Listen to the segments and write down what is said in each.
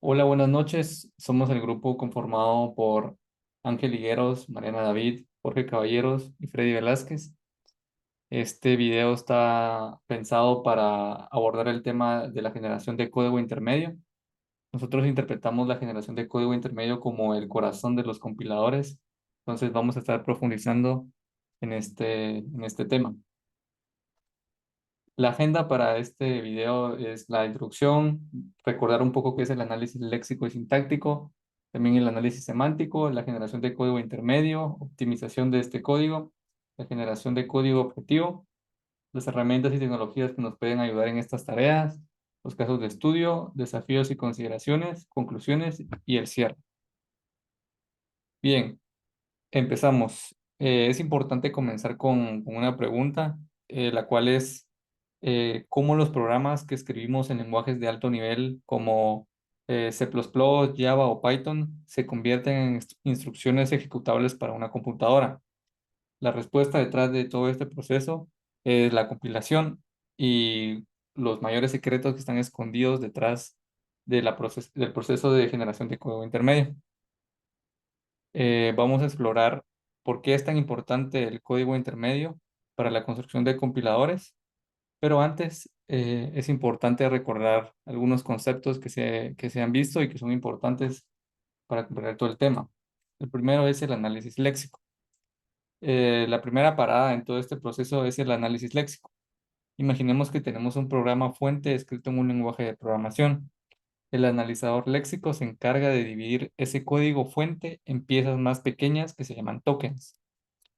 Hola, buenas noches. Somos el grupo conformado por Ángel Higueros, Mariana David, Jorge Caballeros y Freddy Velázquez. Este video está pensado para abordar el tema de la generación de código intermedio. Nosotros interpretamos la generación de código intermedio como el corazón de los compiladores. Entonces vamos a estar profundizando en este tema. La agenda para este video es la introducción, recordar un poco qué es el análisis léxico y sintáctico, también el análisis semántico, la generación de código intermedio, optimización de este código, la generación de código objetivo, las herramientas y tecnologías que nos pueden ayudar en estas tareas, los casos de estudio, desafíos y consideraciones, conclusiones y el cierre. Bien, empezamos. Es importante comenzar con una pregunta, la cual es cómo los programas que escribimos en lenguajes de alto nivel como C++, Java o Python se convierten en instrucciones ejecutables para una computadora. La respuesta detrás de todo este proceso es la compilación y los mayores secretos que están escondidos detrás del proceso de generación de código intermedio. Vamos a explorar por qué es tan importante el código intermedio para la construcción de compiladores, pero antes es importante recordar algunos conceptos que se han visto y que son importantes para comprender todo el tema. El primero es el análisis léxico. La primera parada en todo este proceso es el análisis léxico. Imaginemos que tenemos un programa fuente escrito en un lenguaje de programación. El analizador léxico se encarga de dividir ese código fuente en piezas más pequeñas que se llaman tokens.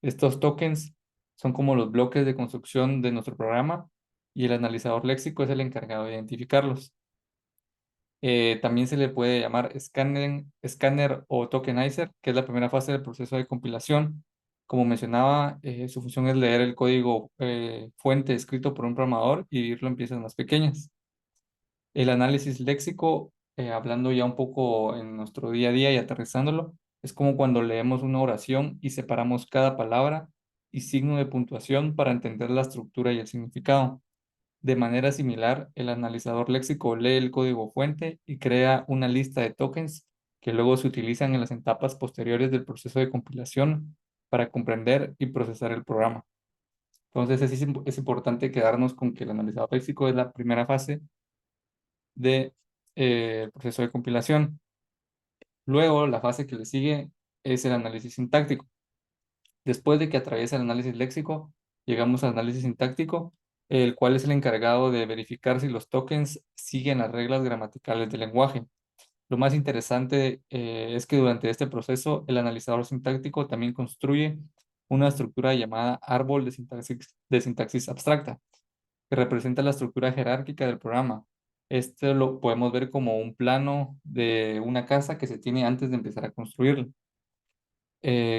Estos tokens son como los bloques de construcción de nuestro programa y el analizador léxico es el encargado de identificarlos. También se le puede llamar escáner o tokenizer, que es la primera fase del proceso de compilación. Como mencionaba, su función es leer el código fuente escrito por un programador y dividirlo en piezas más pequeñas. El análisis léxico, hablando ya un poco en nuestro día a día y aterrizándolo, es como cuando leemos una oración y separamos cada palabra y signo de puntuación para entender la estructura y el significado. De manera similar, el analizador léxico lee el código fuente y crea una lista de tokens que luego se utilizan en las etapas posteriores del proceso de compilación para comprender y procesar el programa. Entonces es importante quedarnos con que el analizador léxico es la primera fase de, el proceso de compilación. Luego, la fase que le sigue es el análisis sintáctico. Después de que atraviesa el análisis léxico, llegamos al análisis sintáctico, el cual es el encargado de verificar si los tokens siguen las reglas gramaticales del lenguaje. Lo más interesante es que durante este proceso, el analizador sintáctico también construye una estructura llamada árbol de sintaxis abstracta, que representa la estructura jerárquica del programa. Este lo podemos ver como un plano de una casa que se tiene antes de empezar a construirla.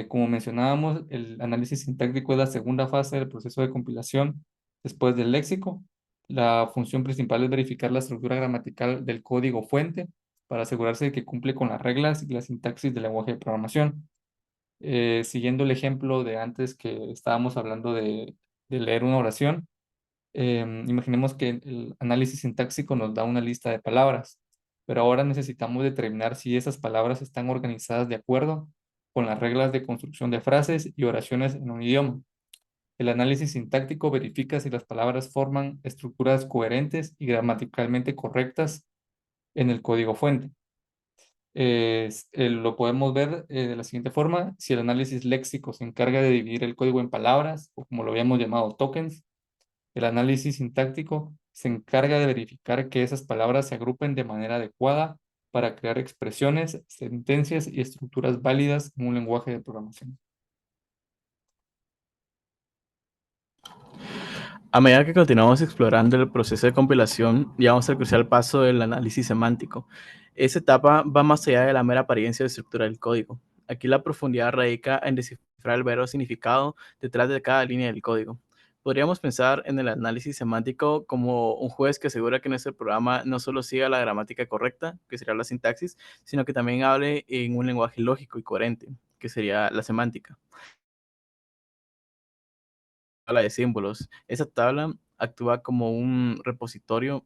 Como mencionábamos, el análisis sintáctico es la segunda fase del proceso de compilación después del léxico. La función principal es verificar la estructura gramatical del código fuente para asegurarse de que cumple con las reglas y la sintaxis del lenguaje de programación. Siguiendo el ejemplo de antes que estábamos hablando de leer una oración, imaginemos que el análisis sintáctico nos da una lista de palabras, pero ahora necesitamos determinar si esas palabras están organizadas de acuerdo con las reglas de construcción de frases y oraciones en un idioma. El análisis sintáctico verifica si las palabras forman estructuras coherentes y gramaticalmente correctas en el código fuente. Lo podemos ver de la siguiente forma. Si el análisis léxico se encarga de dividir el código en palabras, o como lo habíamos llamado tokens, el análisis sintáctico se encarga de verificar que esas palabras se agrupen de manera adecuada para crear expresiones, sentencias y estructuras válidas en un lenguaje de programación. A medida que continuamos explorando el proceso de compilación, llegamos al crucial paso del análisis semántico. Esa etapa va más allá de la mera apariencia de estructura del código. Aquí la profundidad radica en descifrar el verdadero significado detrás de cada línea del código. Podríamos pensar en el análisis semántico como un juez que asegura que nuestro programa no solo siga la gramática correcta, que sería la sintaxis, sino que también hable en un lenguaje lógico y coherente, que sería la semántica. Tabla de símbolos. Esa tabla actúa como un repositorio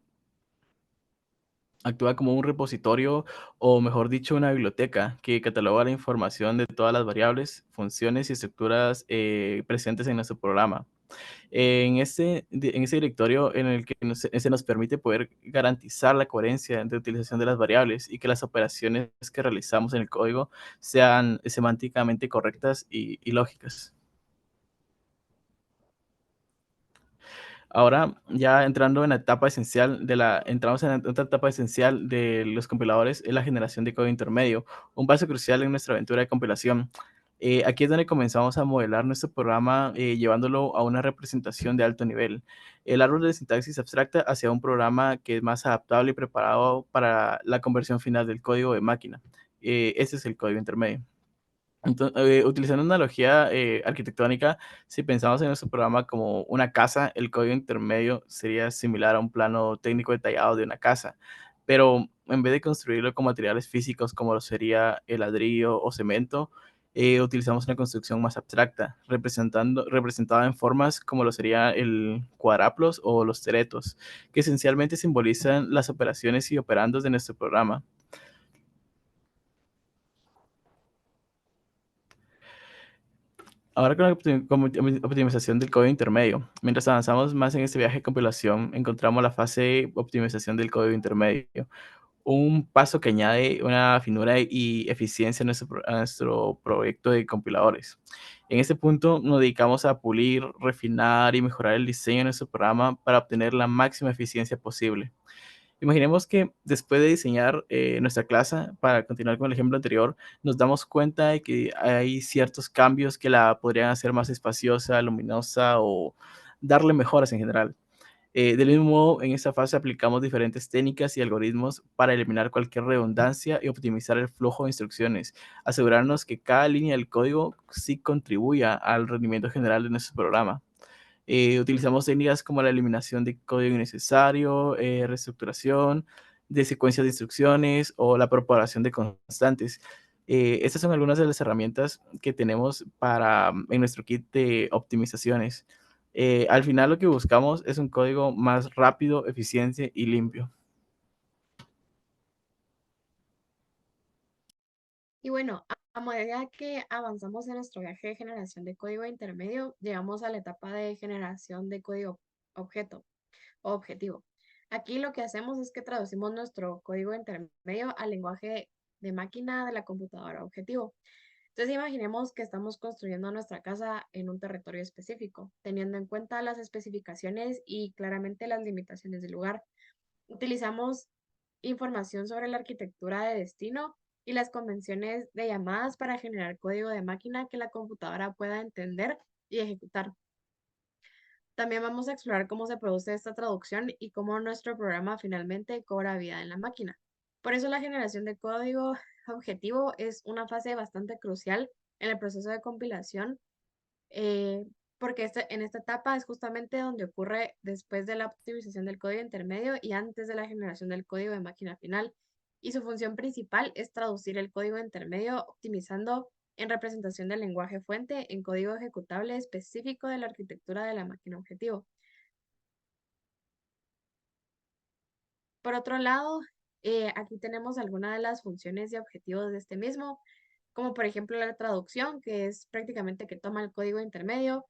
Actúa como un repositorio o, mejor dicho, una biblioteca que cataloga la información de todas las variables, funciones y estructuras presentes en nuestro programa. En ese directorio en el que se nos permite poder garantizar la coherencia de utilización de las variables y que las operaciones que realizamos en el código sean semánticamente correctas y lógicas. Ahora, ya entrando en la etapa esencial entramos en otra etapa esencial de los compiladores, es la generación de código intermedio, un paso crucial en nuestra aventura de compilación. Aquí es donde comenzamos a modelar nuestro programa, llevándolo a una representación de alto nivel. El árbol de sintaxis abstracta hacia un programa que es más adaptable y preparado para la conversión final del código de máquina. Ese es el código intermedio. Utilizando una analogía arquitectónica, si pensamos en nuestro programa como una casa, el código intermedio sería similar a un plano técnico detallado de una casa, pero en vez de construirlo con materiales físicos como lo sería el ladrillo o cemento, utilizamos una construcción más abstracta, representada en formas como lo sería el cuadraplos o los teretos, que esencialmente simbolizan las operaciones y operandos de nuestro programa. Ahora con la optimización del código intermedio. Mientras avanzamos más en este viaje de compilación, encontramos la fase de optimización del código intermedio, un paso que añade una finura y eficiencia a nuestro proyecto de compiladores. En este punto nos dedicamos a pulir, refinar y mejorar el diseño de nuestro programa para obtener la máxima eficiencia posible. Imaginemos que después de diseñar nuestra clase, para continuar con el ejemplo anterior, nos damos cuenta de que hay ciertos cambios que la podrían hacer más espaciosa, luminosa o darle mejoras en general. Del mismo modo, en esta fase aplicamos diferentes técnicas y algoritmos para eliminar cualquier redundancia y optimizar el flujo de instrucciones, asegurarnos que cada línea del código sí contribuya al rendimiento general de nuestro programa. Utilizamos técnicas como la eliminación de código innecesario, reestructuración de secuencias de instrucciones o la propagación de constantes. Estas son algunas de las herramientas que tenemos en nuestro kit de optimizaciones. Al final lo que buscamos es un código más rápido, eficiente y limpio. Y bueno, a medida que avanzamos en nuestro viaje de generación de código intermedio, llegamos a la etapa de generación de código objeto o objetivo. Aquí lo que hacemos es que traducimos nuestro código intermedio al lenguaje de máquina de la computadora objetivo. Entonces imaginemos que estamos construyendo nuestra casa en un territorio específico, teniendo en cuenta las especificaciones y claramente las limitaciones del lugar. Utilizamos información sobre la arquitectura de destino y las convenciones de llamadas para generar código de máquina que la computadora pueda entender y ejecutar. También vamos a explorar cómo se produce esta traducción y cómo nuestro programa finalmente cobra vida en la máquina. Por eso la generación de código objetivo es una fase bastante crucial en el proceso de compilación, eh, porque en esta etapa es justamente donde ocurre después de la optimización del código intermedio y antes de la generación del código de máquina final. Y su función principal es traducir el código intermedio optimizando en representación del lenguaje fuente en código ejecutable específico de la arquitectura de la máquina objetivo. Por otro lado, aquí tenemos algunas de las funciones y objetivos de este mismo, como por ejemplo la traducción, que es prácticamente que toma el código intermedio,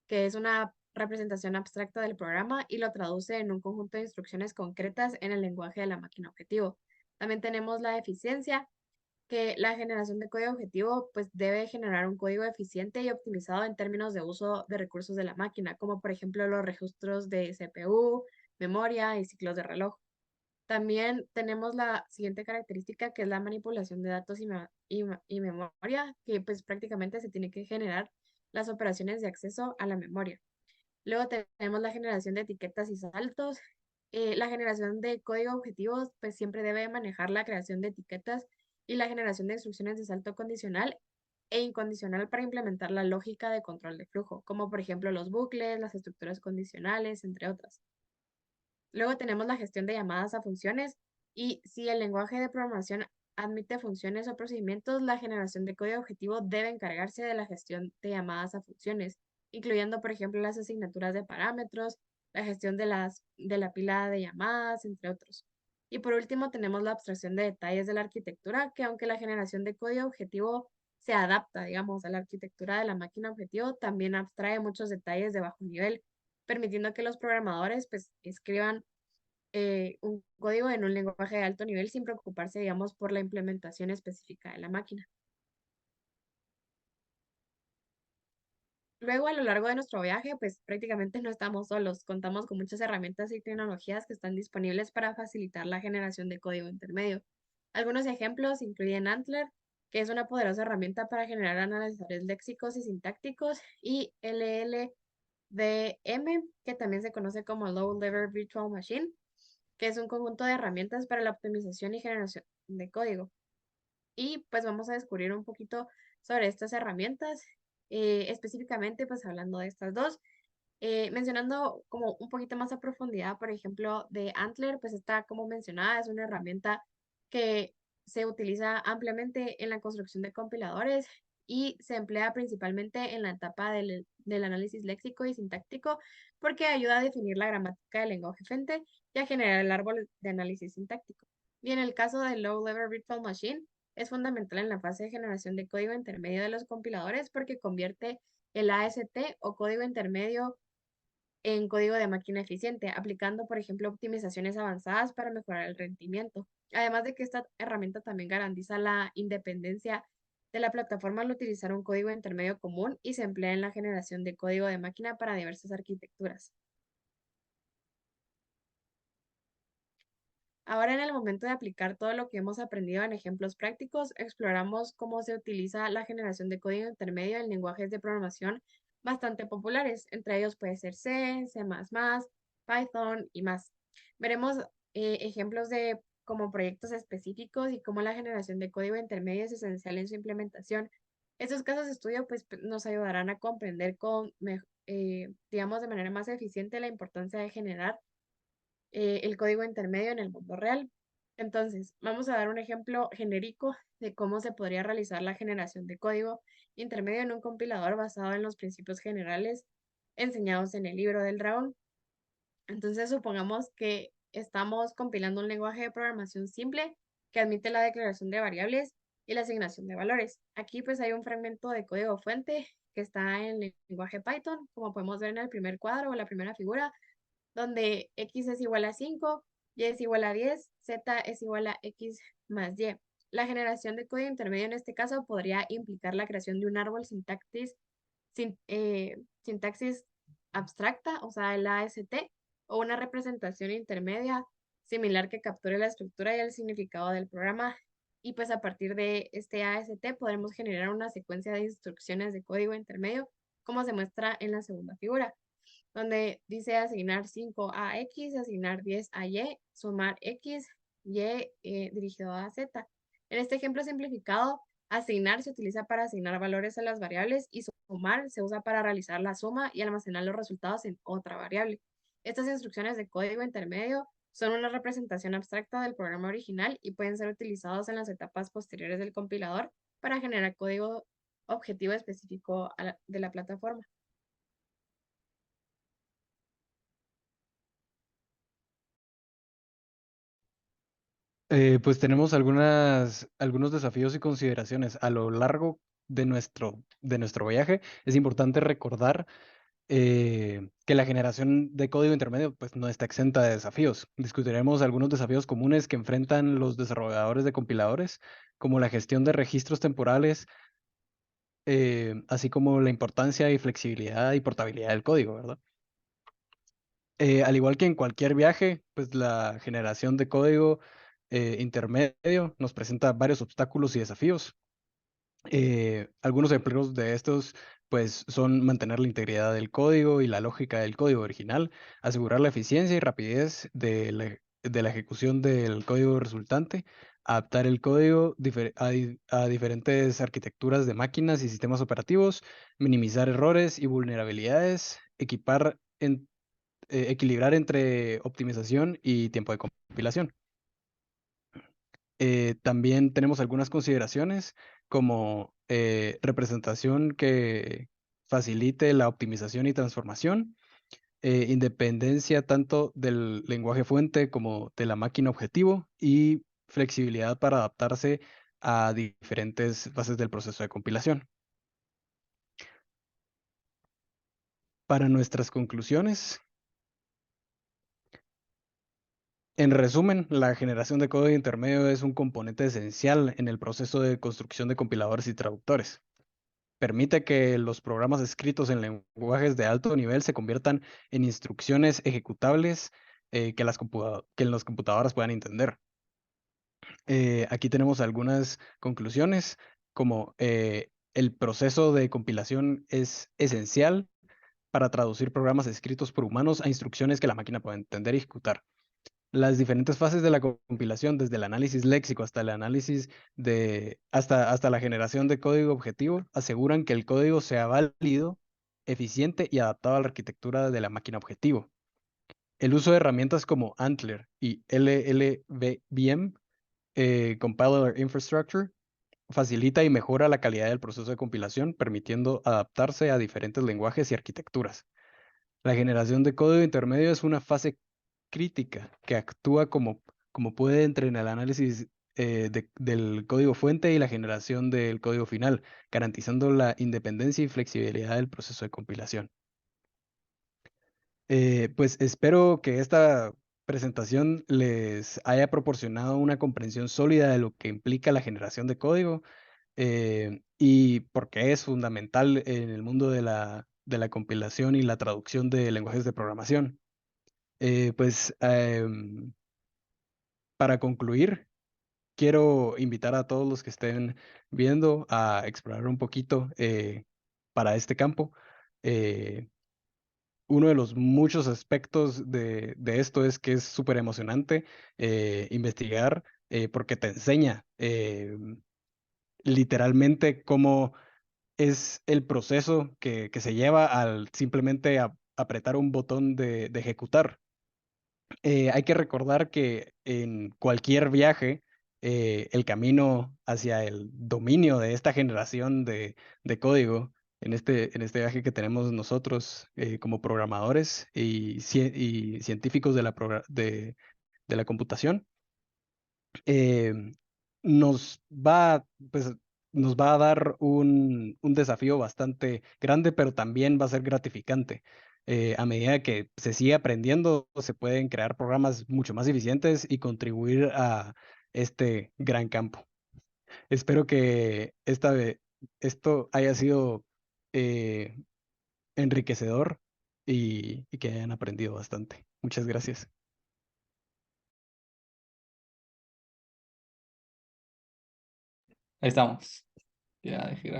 que es una representación abstracta del programa y lo traduce en un conjunto de instrucciones concretas en el lenguaje de la máquina objetivo. También tenemos la eficiencia, que la generación de código objetivo pues debe generar un código eficiente y optimizado en términos de uso de recursos de la máquina, como por ejemplo los registros de CPU, memoria y ciclos de reloj. También tenemos la siguiente característica, que es la manipulación de datos y memoria, que pues prácticamente se tiene que generar las operaciones de acceso a la memoria. Luego tenemos la generación de etiquetas y saltos. La generación de código objetivos pues siempre debe manejar la creación de etiquetas y la generación de instrucciones de salto condicional e incondicional para implementar la lógica de control de flujo, como por ejemplo los bucles, las estructuras condicionales, entre otras. Luego tenemos la gestión de llamadas a funciones y si el lenguaje de programación admite funciones o procedimientos, la generación de código objetivo debe encargarse de la gestión de llamadas a funciones, incluyendo, por ejemplo, las asignaturas de parámetros, la gestión de la pila de llamadas, entre otros. Y por último tenemos la abstracción de detalles de la arquitectura, que aunque la generación de código objetivo se adapta, digamos, a la arquitectura de la máquina objetivo, también abstrae muchos detalles de bajo nivel, permitiendo que los programadores pues escriban un código en un lenguaje de alto nivel sin preocuparse, digamos, por la implementación específica de la máquina. Luego, a lo largo de nuestro viaje, pues prácticamente no estamos solos, contamos con muchas herramientas y tecnologías que están disponibles para facilitar la generación de código intermedio. Algunos ejemplos incluyen Antler, que es una poderosa herramienta para generar analizadores léxicos y sintácticos, y LLVM, que también se conoce como Low Level Virtual Machine, que es un conjunto de herramientas para la optimización y generación de código. Y pues vamos a descubrir un poquito sobre estas herramientas, específicamente pues hablando de estas dos. Mencionando como un poquito más a profundidad, por ejemplo, de Antler, pues está como mencionada, es una herramienta que se utiliza ampliamente en la construcción de compiladores y se emplea principalmente en la etapa del análisis léxico y sintáctico porque ayuda a definir la gramática del lenguaje fuente y a generar el árbol de análisis sintáctico. Y en el caso de Low Level Virtual Machine, es fundamental en la fase de generación de código intermedio de los compiladores porque convierte el AST o código intermedio en código de máquina eficiente, aplicando, por ejemplo, optimizaciones avanzadas para mejorar el rendimiento. Además de que esta herramienta también garantiza la independencia de la plataforma al utilizar un código intermedio común y se emplea en la generación de código de máquina para diversas arquitecturas. Ahora, en el momento de aplicar todo lo que hemos aprendido en ejemplos prácticos, exploramos cómo se utiliza la generación de código intermedio en lenguajes de programación bastante populares. Entre ellos puede ser C, C++, Python y más. Veremos ejemplos de como proyectos específicos y cómo la generación de código intermedio es esencial en su implementación. Estos casos de estudio pues, nos ayudarán a comprender digamos, de manera más eficiente la importancia de generar el código intermedio en el mundo real. Entonces, vamos a dar un ejemplo genérico de cómo se podría realizar la generación de código intermedio en un compilador basado en los principios generales enseñados en el libro del dragón. Entonces, supongamos que estamos compilando un lenguaje de programación simple que admite la declaración de variables y la asignación de valores. Aquí pues hay un fragmento de código fuente que está en el lenguaje Python, como podemos ver en el primer cuadro o la primera figura, donde x es igual a 5, y es igual a 10, z es igual a x más y. La generación de código intermedio en este caso podría implicar la creación de un árbol sintaxis abstracta, o sea, el AST, o una representación intermedia similar que capture la estructura y el significado del programa. Y pues a partir de este AST podremos generar una secuencia de instrucciones de código intermedio, como se muestra en la segunda figura, donde dice asignar 5 a X, asignar 10 a Y, sumar X, Y dirigido a Z. En este ejemplo simplificado, asignar se utiliza para asignar valores a las variables y sumar se usa para realizar la suma y almacenar los resultados en otra variable. Estas instrucciones de código intermedio son una representación abstracta del programa original y pueden ser utilizados en las etapas posteriores del compilador para generar código objetivo específico de la plataforma. Pues tenemos algunos desafíos y consideraciones. A lo largo de nuestro viaje es importante recordar que la generación de código intermedio pues, no está exenta de desafíos. Discutiremos algunos desafíos comunes que enfrentan los desarrolladores de compiladores, como la gestión de registros temporales, así como la importancia y flexibilidad y portabilidad del código, ¿verdad? Al igual que en cualquier viaje, pues la generación de código intermedio nos presenta varios obstáculos y desafíos. Algunos ejemplos de estos, pues, son mantener la integridad del código y la lógica del código original, asegurar la eficiencia y rapidez de la ejecución del código resultante, adaptar el código a diferentes arquitecturas de máquinas y sistemas operativos, minimizar errores y vulnerabilidades, equilibrar entre optimización y tiempo de compilación. También tenemos algunas consideraciones como representación que facilite la optimización y transformación, independencia tanto del lenguaje fuente como de la máquina objetivo y flexibilidad para adaptarse a diferentes fases del proceso de compilación. Para nuestras conclusiones, en resumen, la generación de código intermedio es un componente esencial en el proceso de construcción de compiladores y traductores. Permite que los programas escritos en lenguajes de alto nivel se conviertan en instrucciones ejecutables que las computadoras puedan entender. Aquí tenemos algunas conclusiones, como el proceso de compilación es esencial para traducir programas escritos por humanos a instrucciones que la máquina pueda entender y ejecutar. Las diferentes fases de la compilación, desde el análisis léxico hasta el análisis hasta la generación de código objetivo, aseguran que el código sea válido, eficiente y adaptado a la arquitectura de la máquina objetivo. El uso de herramientas como Antler y LLVM, Compiler Infrastructure, facilita y mejora la calidad del proceso de compilación, permitiendo adaptarse a diferentes lenguajes y arquitecturas. La generación de código intermedio es una fase crítica que actúa como puede entre el análisis del código fuente y la generación del código final, garantizando la independencia y flexibilidad del proceso de compilación. Pues espero que esta presentación les haya proporcionado una comprensión sólida de lo que implica la generación de código y por qué es fundamental en el mundo de la compilación y la traducción de lenguajes de programación. Pues para concluir, quiero invitar a todos los que estén viendo a explorar un poquito para este campo. Eh, Uno de los muchos aspectos de esto es que es súper emocionante investigar porque te enseña literalmente cómo es el proceso que se lleva al simplemente apretar un botón de ejecutar. Hay que recordar que en cualquier viaje, el camino hacia el dominio de esta generación de código, en este viaje que tenemos nosotros como programadores y científicos de la computación, eh, nos va, pues, nos va a dar un desafío bastante grande, pero también va a ser gratificante. A medida que se sigue aprendiendo, se pueden crear programas mucho más eficientes y contribuir a este gran campo. Espero que esto haya sido eh, enriquecedor y que hayan aprendido bastante. Muchas gracias. Ahí estamos. Ya dejé